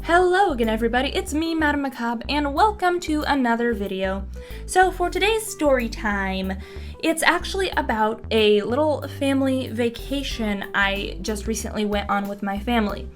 Hello again everybody, it's me, Madam Macabre, and welcome to another video. So for today's story time, it's actually about a little family vacation I just recently went on with my family.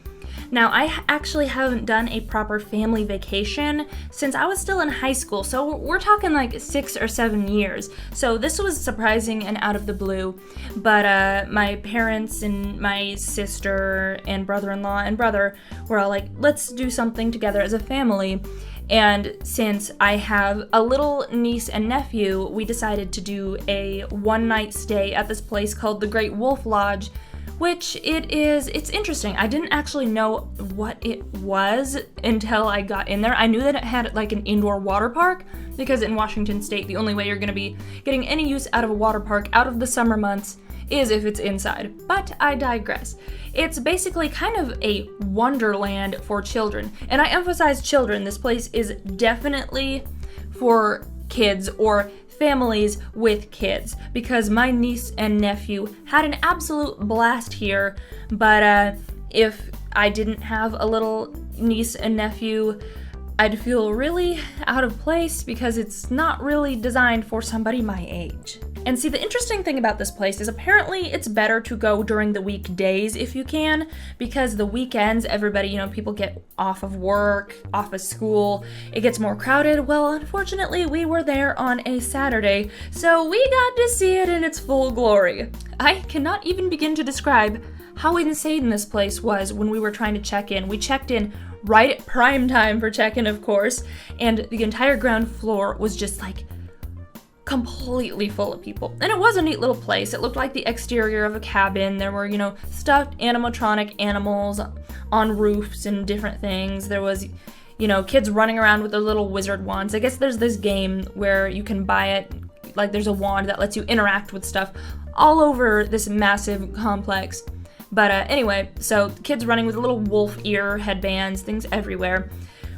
Now, I actually haven't done a proper family vacation since I was still in high school, so we're talking like 6 or 7 years. So this was surprising and out of the blue, but my parents and my sister and brother-in-law and brother were all like, let's do something together as a family. And since I have a little niece and nephew, we decided to do a one-night stay at this place called the Great Wolf Lodge, which it's interesting. I didn't actually know what it was until I got in there. I knew that it had like an indoor water park, because in Washington State, the only way you're gonna be getting any use out of a water park out of the summer months is if it's inside. But I digress. It's basically kind of a wonderland for children. And I emphasize children. This place is definitely for kids or families with kids, because my niece and nephew had an absolute blast here, but if I didn't have a little niece and nephew, I'd feel really out of place because it's not really designed for somebody my age. And see, the interesting thing about this place is apparently it's better to go during the weekdays if you can, because the weekends, everybody, people get off of work, off of school, it gets more crowded. Well, unfortunately, we were there on a Saturday, so we got to see it in its full glory. I cannot even begin to describe how insane this place was when we were trying to check in. We checked in right at prime time for check-in, of course, and the entire ground floor was just like completely full of people. And it was a neat little place. It looked like the exterior of a cabin. There were, stuffed animatronic animals on roofs and different things. There was, kids running around with their little wizard wands. I guess there's this game where you can buy it, like there's a wand that lets you interact with stuff all over this massive complex. But anyway, so kids running with little wolf ear headbands, things everywhere.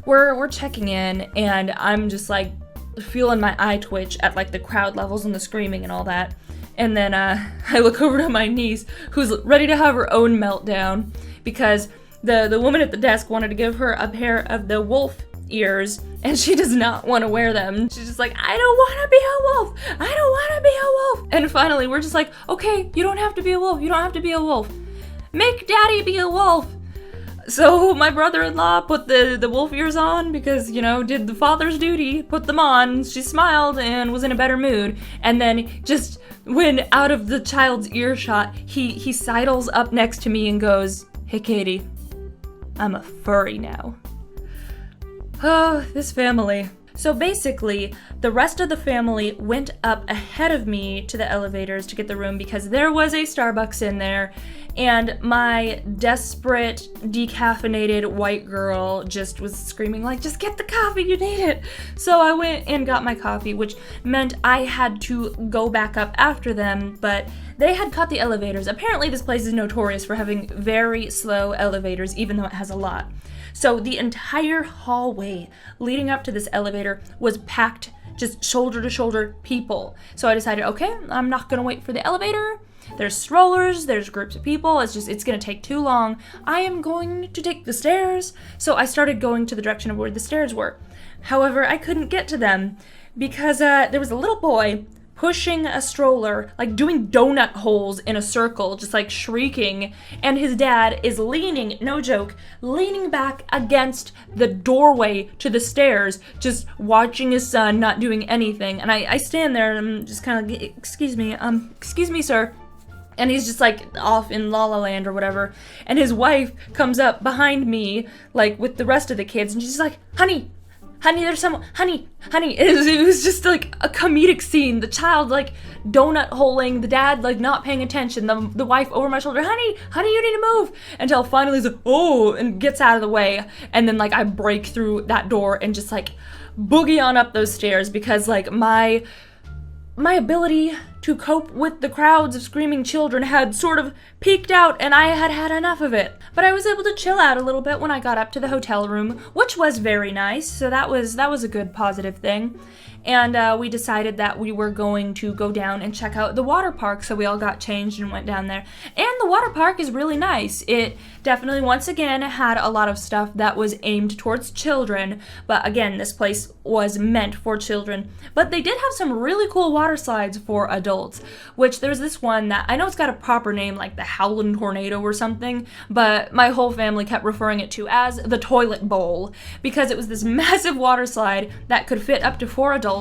We're checking in, and I'm just like feeling my eye twitch at like the crowd levels and the screaming and all that. And then I look over to my niece, who's ready to have her own meltdown because the woman at the desk wanted to give her a pair of the wolf ears, and she does not want to wear them. She's just like, I don't want to be a wolf. I don't want to be a wolf. And finally, we're just like, okay, you don't have to be a wolf. You don't have to be a wolf. Make daddy be a wolf. So my brother-in-law put the wolf ears on because, did the father's duty, put them on. She smiled and was in a better mood. And then just when out of the child's earshot, he sidles up next to me and goes, hey Katie, I'm a furry now. Oh, this family. So basically, the rest of the family went up ahead of me to the elevators to get the room because there was a Starbucks in there, and my desperate, decaffeinated white girl just was screaming like, just get the coffee, you need it! So I went and got my coffee, which meant I had to go back up after them, but they had caught the elevators. Apparently this place is notorious for having very slow elevators, even though it has a lot. So the entire hallway leading up to this elevator was packed, just shoulder to shoulder people. So I decided, okay, I'm not gonna wait for the elevator. There's strollers, there's groups of people, it's gonna take too long. I am going to take the stairs. So I started going to the direction of where the stairs were. However, I couldn't get to them because there was a little boy pushing a stroller, like doing donut holes in a circle, just like shrieking, and his dad is leaning, no joke, leaning back against the doorway to the stairs, just watching his son not doing anything. And I stand there and I'm just kind of, excuse me, sir. And he's just like off in La La Land or whatever. And his wife comes up behind me, like with the rest of the kids, and she's like, honey, there's someone, honey. It was just like a comedic scene. The child like donut holing, the dad like not paying attention, the wife over my shoulder, honey, you need to move. Until finally he's like, oh, and gets out of the way. And then like I break through that door and just like boogie on up those stairs because like my ability to cope with the crowds of screaming children had sort of peaked out and I had had enough of it. But I was able to chill out a little bit when I got up to the hotel room, which was very nice, so that was a good positive thing. And we decided that we were going to go down and check out the water park, so we all got changed and went down there. And the water park is really nice. It definitely, once again, had a lot of stuff that was aimed towards children, but again, this place was meant for children. But they did have some really cool water slides for adults, which there's this one that, I know it's got a proper name, like the Howlin' Tornado or something, but my whole family kept referring it to as the Toilet Bowl, because it was this massive water slide that could fit up to 4 adults.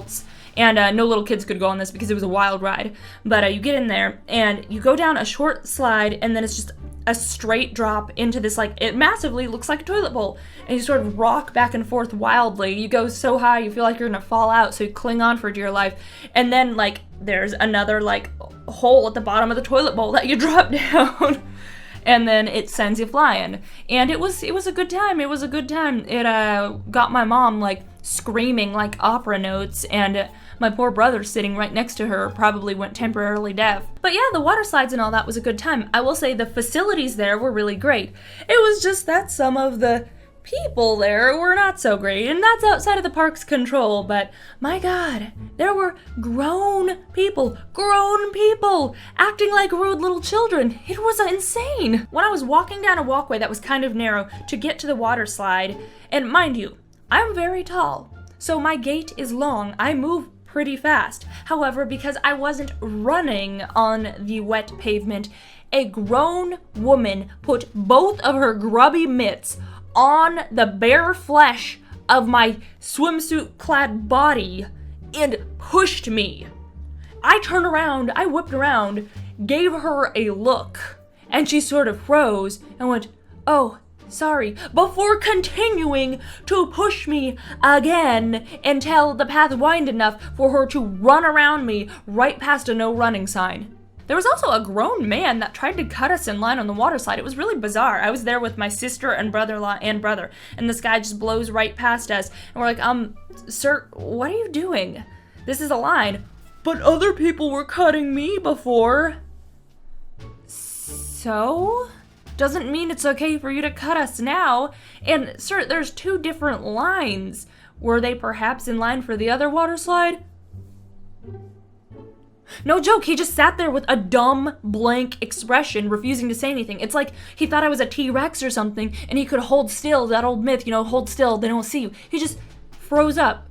And no little kids could go on this because it was a wild ride. But you get in there and you go down a short slide and then it's just a straight drop into this, like, it massively looks like a toilet bowl. And you sort of rock back and forth wildly. You go so high you feel like you're gonna fall out, so you cling on for dear life. And then, like, there's another, like, hole at the bottom of the toilet bowl that you drop down. And then it sends you flying. And it was a good time. It was a good time. It got my mom, like, screaming like opera notes, and my poor brother sitting right next to her probably went temporarily deaf. But yeah, the water slides and all that was a good time. I will say the facilities there were really great. It was just that some of the people there were not so great, and that's outside of the park's control, but my God, there were grown people acting like rude little children. It was insane. When I was walking down a walkway that was kind of narrow to get to the water slide, and mind you, I'm very tall, so my gait is long. I move pretty fast. However, because I wasn't running on the wet pavement, a grown woman put both of her grubby mitts on the bare flesh of my swimsuit-clad body and pushed me. I turned around, I whipped around, gave her a look, and she sort of froze and went, "Oh, sorry," before continuing to push me again until the path widened enough for her to run around me right past a no running sign. There was also a grown man that tried to cut us in line on the water slide. It was really bizarre. I was there with my sister and brother-in-law and brother, and this guy just blows right past us, and we're like, sir, what are you doing? This is a line. But other people were cutting me before. So? Doesn't mean it's okay for you to cut us now. And sir, there's 2 different lines. Were they perhaps in line for the other water slide? No joke, he just sat there with a dumb, blank expression, refusing to say anything. It's like he thought I was a T-Rex or something, and he could hold still, that old myth, hold still, they don't see you. He just froze up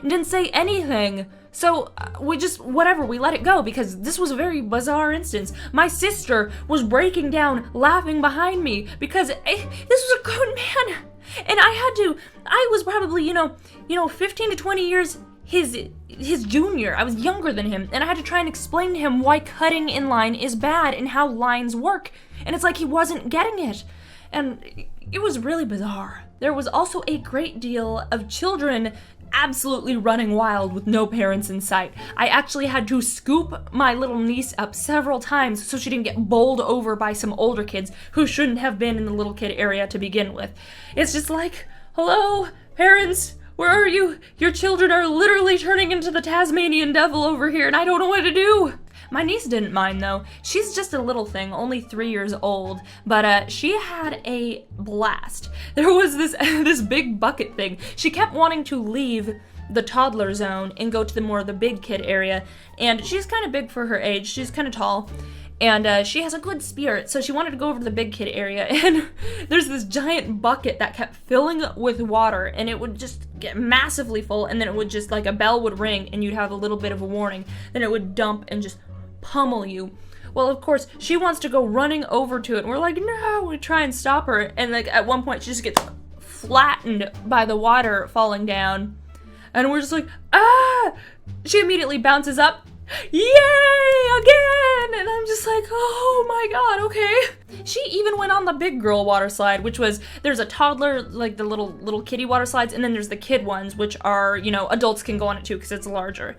and didn't say anything. So we let it go, because this was a very bizarre instance. My sister was breaking down, laughing behind me, because this was a grown man, and I was probably, 15 to 20 years his junior. I was younger than him, and I had to try and explain to him why cutting in line is bad and how lines work, and it's like he wasn't getting it, and it was really bizarre. There was also a great deal of children absolutely running wild with no parents in sight. I actually had to scoop my little niece up several times so she didn't get bowled over by some older kids who shouldn't have been in the little kid area to begin with. It's just like, hello, parents, where are you? Your children are literally turning into the Tasmanian devil over here, and I don't know what to do. My niece didn't mind, though. She's just a little thing, only 3 years old, but she had a blast. There was this big bucket thing. She kept wanting to leave the toddler zone and go to the big kid area, and she's kind of big for her age. She's kind of tall, and she has a good spirit, so she wanted to go over to the big kid area, and there's this giant bucket that kept filling with water, and it would just get massively full, and then it would just, like, a bell would ring, and you'd have a little bit of a warning. Then it would dump and just pummel you. Well, of course, she wants to go running over to it, and we're like, no, we try and stop her, and, like, at one point, she just gets flattened by the water falling down, and we're just like, ah! She immediately bounces up, yay, again! And I'm just like, oh my god, okay. She even went on the big girl water slide, which was, there's a toddler, like the little kiddie water slides, and then there's the kid ones, which are, adults can go on it too, because it's larger.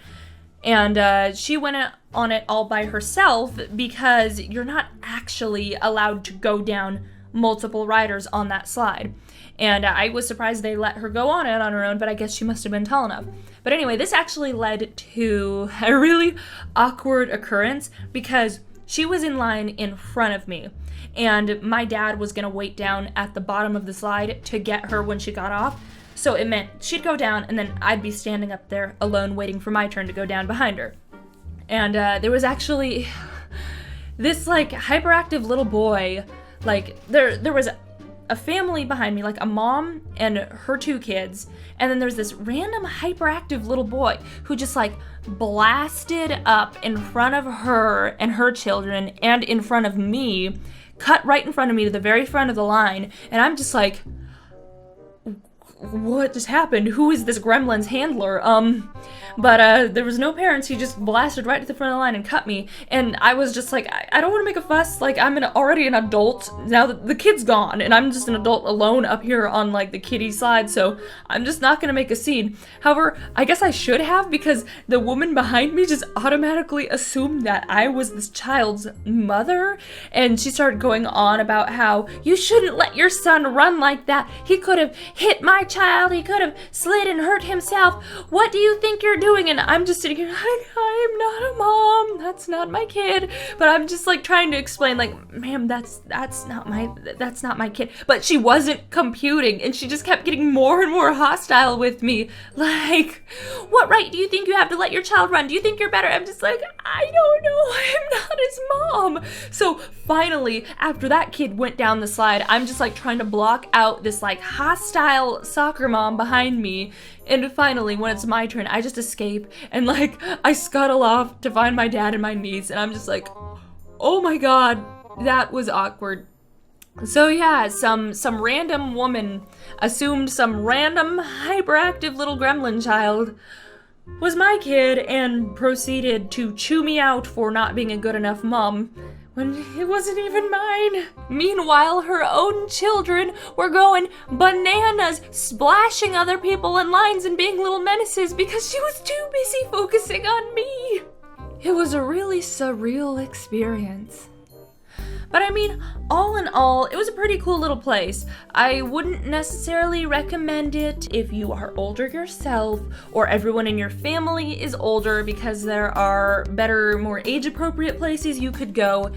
And she went on it all by herself, because you're not actually allowed to go down multiple riders on that slide. And I was surprised they let her go on it on her own, but I guess she must have been tall enough. But anyway, this actually led to a really awkward occurrence because she was in line in front of me, and my dad was going to wait down at the bottom of the slide to get her when she got off. So it meant she'd go down, and then I'd be standing up there alone waiting for my turn to go down behind her. And there was actually this, like, hyperactive little boy. Like, there was a family behind me, like a mom and her 2 kids, and then there's this random hyperactive little boy who just, like, blasted up in front of her and her children and in front of me, cut right in front of me to the very front of the line, and I'm just like, what just happened? Who is this gremlin's handler? But there was no parents. He just blasted right to the front of the line and cut me. And I was just like, I don't want to make a fuss. Like, I'm already an adult. Now that the kid's gone, and I'm just an adult alone up here on, like, the kiddie slide, so I'm just not going to make a scene. However, I guess I should have, because the woman behind me just automatically assumed that I was this child's mother, and she started going on about how you shouldn't let your son run like that. He could have hit my child. He could have slid and hurt himself. What do you think you're doing? And I'm just sitting here like, I'm not a mom. That's not my kid. But I'm just, like, trying to explain, like, ma'am, that's not my kid. But she wasn't computing, and she just kept getting more and more hostile with me. Like, what right do you think you have to let your child run? Do you think you're better? I'm just like, I don't know. I'm not his mom. So finally, after that kid went down the slide, I'm just, like, trying to block out this, like, hostile soccer mom behind me. And finally, when it's my turn, I just escape and, like, I scuttle off to find my dad and my niece, and I'm just like, oh my god, that was awkward. So yeah, some random woman assumed some random hyperactive little gremlin child was my kid and proceeded to chew me out for not being a good enough mom when it wasn't even mine. Meanwhile, her own children were going bananas, splashing other people in lines and being little menaces because she was too busy focusing on me. It was a really surreal experience. But I mean, all in all, it was a pretty cool little place. I wouldn't necessarily recommend it if you are older yourself or everyone in your family is older, because there are better, more age-appropriate places you could go.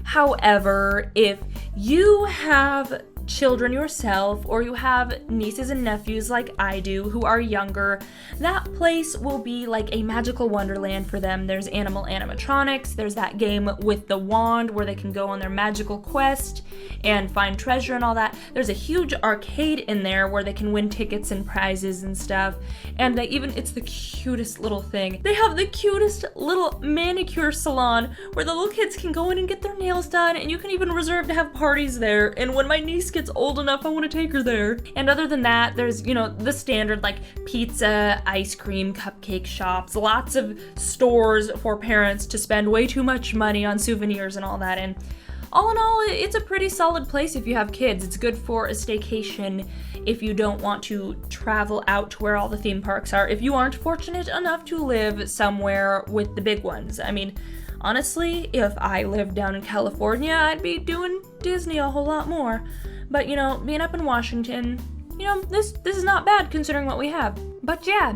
However, if you have children yourself, or you have nieces and nephews like I do who are younger, that place will be like a magical wonderland for them. There's animal animatronics, there's that game with the wand where they can go on their magical quest and find treasure and all that. There's a huge arcade in there where they can win tickets and prizes and stuff, and it's the cutest little thing. They have the cutest little manicure salon where the little kids can go in and get their nails done, and you can even reserve to have parties there, and when my niece gets old enough, I want to take her there. And other than that, there's, the standard, like, pizza, ice cream, cupcake shops, lots of stores for parents to spend way too much money on souvenirs and all that. And all in all, it's a pretty solid place if you have kids. It's good for a staycation if you don't want to travel out to where all the theme parks are, if you aren't fortunate enough to live somewhere with the big ones. I mean, honestly, if I lived down in California, I'd be doing Disney a whole lot more. But, being up in Washington, this is not bad considering what we have. But yeah,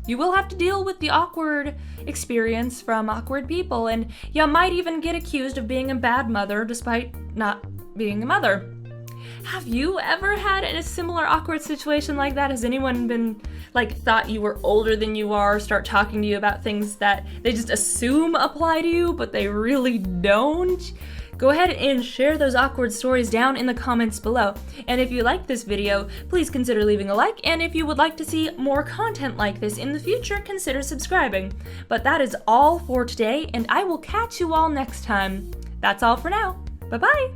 you will have to deal with the awkward experience from awkward people, and you might even get accused of being a bad mother despite not being a mother. Have you ever had a similar awkward situation like that? Has anyone been, thought you were older than you are, start talking to you about things that they just assume apply to you, but they really don't? Go ahead and share those awkward stories down in the comments below. And if you like this video, please consider leaving a like, and if you would like to see more content like this in the future, consider subscribing. But that is all for today, and I will catch you all next time. That's all for now. Bye-bye!